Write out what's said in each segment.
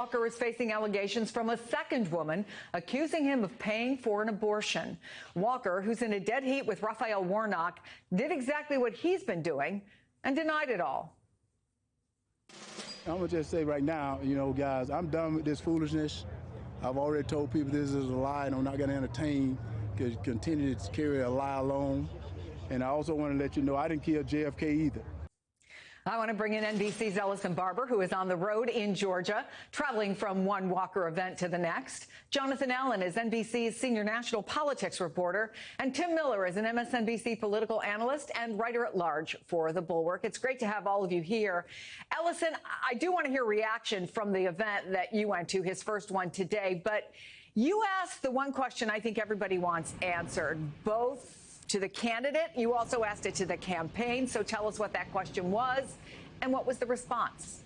Walker is facing allegations from a second woman accusing him of paying for an abortion. Walker, who's in a dead heat with Raphael Warnock, did exactly what he's been doing and denied it all. I'm going to just say right now, guys, I'm done with this foolishness. I've already told people this is a lie, and I'm not going to entertain, continue to carry a lie alone. And I also want to let you know I didn't kill JFK either. I want to bring in NBC's Ellison Barber, who is on the road in Georgia, traveling from one Walker event to the next. Jonathan Allen is NBC's senior national politics reporter, and Tim Miller is an MSNBC political analyst and writer-at-large for The Bulwark. It's great to have all of you here. Ellison, I do want to hear reaction from the event that you went to, his first one today, but you asked the one question I think everybody wants answered, both to the candidate. You also asked it to the campaign. So tell us what that question was and what was the response?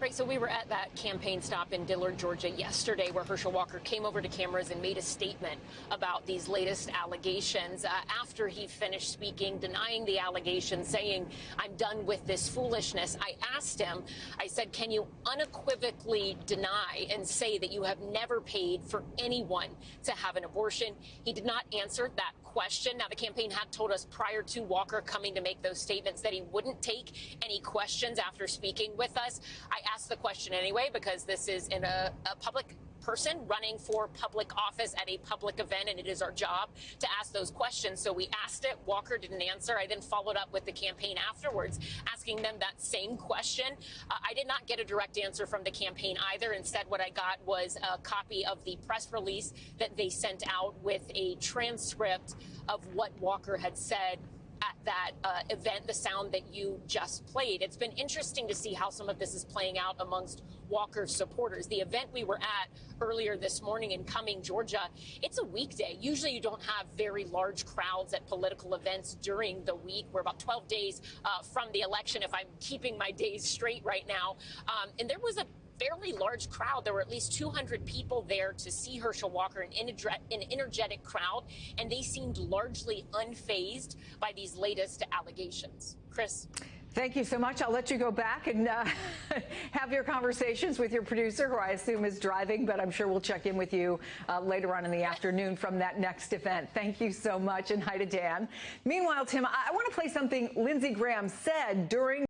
Right, so we were at that campaign stop in Dillard, Georgia yesterday where Herschel Walker came over to cameras and made a statement about these latest allegations after he finished speaking, denying the allegations, saying, I'm done with this foolishness. I asked him, I said, can you unequivocally deny and say that you have never paid for anyone to have an abortion? He did not answer that question. Now, the campaign had told us prior to Walker coming to make those statements that he wouldn't take any questions after speaking with us. I asked the question anyway because this is in a public person running for public office at a public event, and it is our job to ask those questions. So we asked it. Walker didn't answer. I then followed up with the campaign afterwards, asking them that same question. I did not get a direct answer from the campaign either. Instead, what I got was a copy of the press release that they sent out with a transcript of what Walker had said at that event, the sound that you just played. It's been interesting to see how some of this is playing out amongst Walker's supporters. The event we were at earlier this morning in Cumming, Georgia, it's a weekday. Usually you don't have very large crowds at political events during the week. We're about 12 days from the election, if I'm keeping my days straight right now. And there was a fairly large crowd. There were at least 200 people there to see Herschel Walker, an energetic crowd, and they seemed largely unfazed by these latest allegations. Chris. Thank you so much. I'll let you go back and have your conversations with your producer, who I assume is driving, but I'm sure we'll check in with you later on in the afternoon from that next event. Thank you so much, and hi to Dan. Meanwhile, Tim, I want to play something Lindsey Graham said during